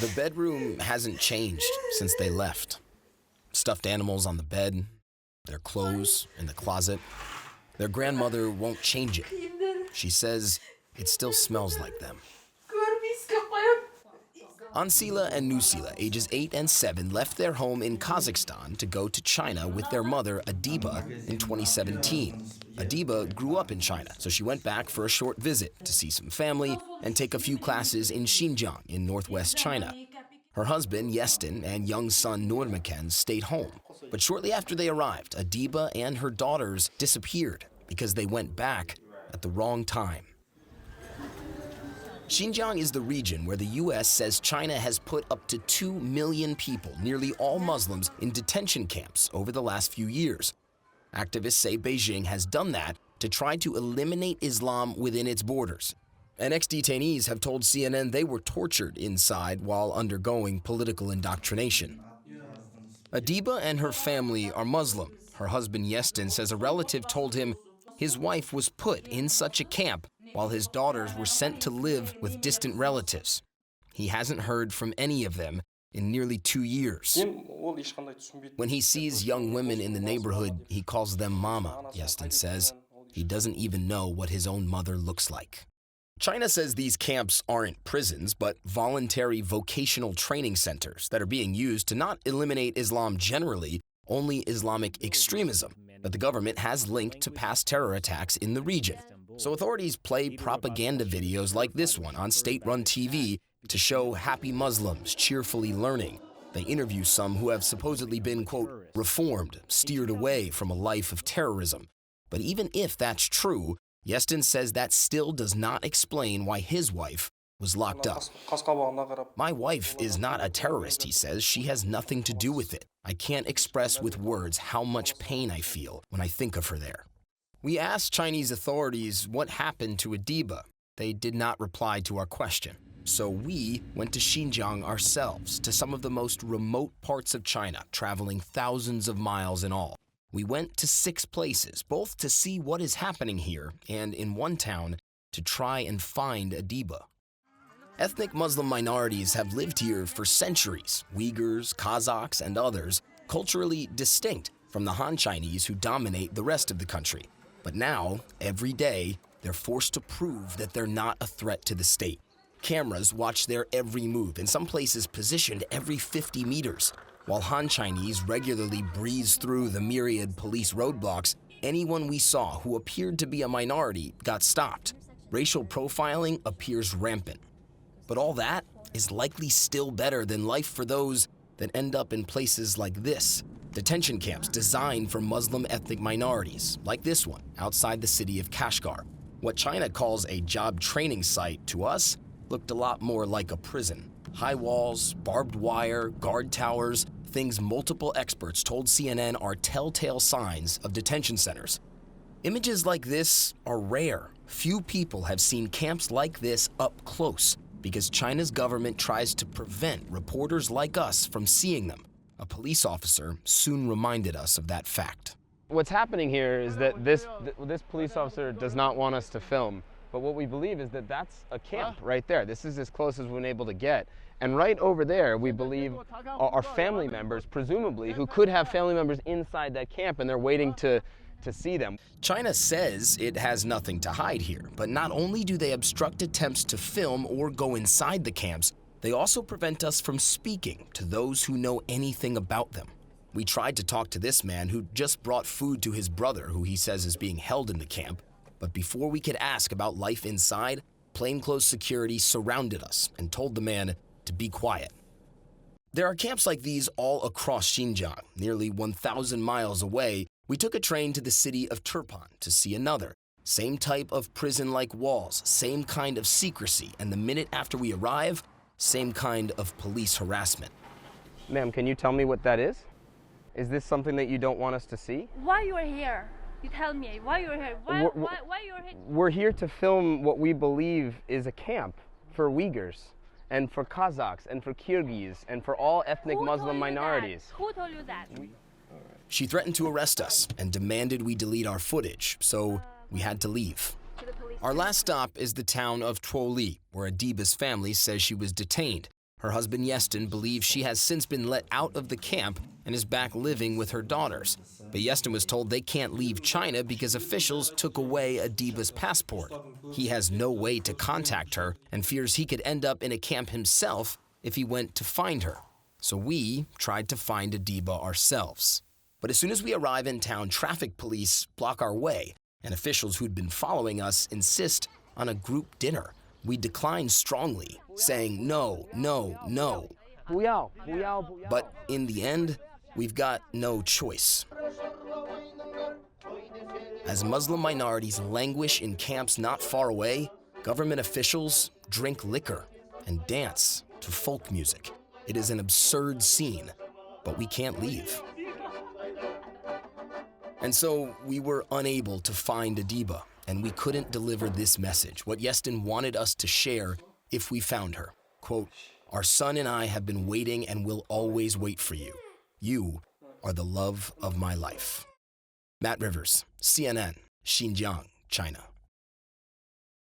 The bedroom hasn't changed since they left. Stuffed animals on the bed, their clothes in the closet. Their grandmother won't change it. She says it still smells like them. Ansila and Nusila, ages 8 and 7, left their home in Kazakhstan to go to China with their mother, Adibah, in 2017. Adibah grew up in China, so she went back for a short visit to see some family and take a few classes in Xinjiang in northwest China. Her husband, Yestin, and young son, Nurmeken, stayed home. But shortly after they arrived, Adibah and her daughters disappeared because they went back at the wrong time. Xinjiang is the region where the U.S. says China has put up to 2 million people, nearly all Muslims, in detention camps over the last few years. Activists say Beijing has done that to try to eliminate Islam within its borders. And ex-detainees have told CNN they were tortured inside while undergoing political indoctrination. Adibah and her family are Muslim. Her husband Yestin says a relative told him his wife was put in such a camp while his daughters were sent to live with distant relatives. He hasn't heard from any of them in nearly 2 years. When he sees young women in the neighborhood, he calls them mama, Yestin says. He doesn't even know what his own mother looks like. China says these camps aren't prisons, but voluntary vocational training centers that are being used to not eliminate Islam generally, only Islamic extremism, that the government has linked to past terror attacks in the region. So authorities play propaganda videos like this one on state-run TV to show happy Muslims cheerfully learning. They interview some who have supposedly been, quote, reformed, steered away from a life of terrorism. But even if that's true, Yestin says that still does not explain why his wife was locked up. My wife is not a terrorist, he says. She has nothing to do with it. I can't express with words how much pain I feel when I think of her there. We asked Chinese authorities what happened to Adibah. They did not reply to our question. So we went to Xinjiang ourselves, to some of the most remote parts of China, traveling thousands of miles in all. We went to 6 places, both to see what is happening here, and in one town, to try and find Adibah. Ethnic Muslim minorities have lived here for centuries, Uyghurs, Kazakhs, and others, culturally distinct from the Han Chinese who dominate the rest of the country. But now, every day, they're forced to prove that they're not a threat to the state. Cameras watch their every move, in some places positioned every 50 meters. While Han Chinese regularly breeze through the myriad police roadblocks, anyone we saw who appeared to be a minority got stopped. Racial profiling appears rampant. But all that is likely still better than life for those that end up in places like this. Detention camps designed for Muslim ethnic minorities, like this one outside the city of Kashgar. What China calls a job training site to us looked a lot more like a prison. High walls, barbed wire, guard towers, things multiple experts told CNN are telltale signs of detention centers. Images like this are rare. Few people have seen camps like this up close because China's government tries to prevent reporters like us from seeing them. A police officer soon reminded us of that fact. What's happening here is that this police officer does not want us to film, but what we believe is that that's a camp right there. This is as close as we've been able to get. And right over there, we believe, are family members, presumably, who could have family members inside that camp, and they're waiting to see them. China says it has nothing to hide here, but not only do they obstruct attempts to film or go inside the camps, they also prevent us from speaking to those who know anything about them. We tried to talk to this man who just brought food to his brother, who he says is being held in the camp, but before we could ask about life inside, plainclothes security surrounded us and told the man to be quiet. There are camps like these all across Xinjiang. Nearly 1,000 miles away, we took a train to the city of Turpan to see another. Same type of prison-like walls, same kind of secrecy, and the minute after we arrive, same kind of police harassment. Ma'am, can you tell me what that is? Is this something that you don't want us to see? Why you are here? You tell me why you're here. Why you're here? We're here to film what we believe is a camp for Uyghurs and for Kazakhs and for Kyrgyz and for all ethnic Muslim minorities. Who told you that? She threatened to arrest us and demanded we delete our footage, so we had to leave. Our last stop is the town of Tuoli, where Adibah's family says she was detained. Her husband Yestin believes she has since been let out of the camp and is back living with her daughters. But Yestin was told they can't leave China because officials took away Adiba's passport. He has no way to contact her and fears he could end up in a camp himself if he went to find her. So we tried to find Adiba ourselves. But as soon as we arrive in town, traffic police block our way, and officials who'd been following us insist on a group dinner. We decline strongly, saying no, no, no. But in the end, we've got no choice. As Muslim minorities languish in camps not far away, government officials drink liquor and dance to folk music. It is an absurd scene, but we can't leave. And so we were unable to find Adiba, and we couldn't deliver this message, what Yestin wanted us to share if we found her. Quote, "Our son and I have been waiting and will always wait for you. You are the love of my life." Matt Rivers, CNN, Xinjiang, China.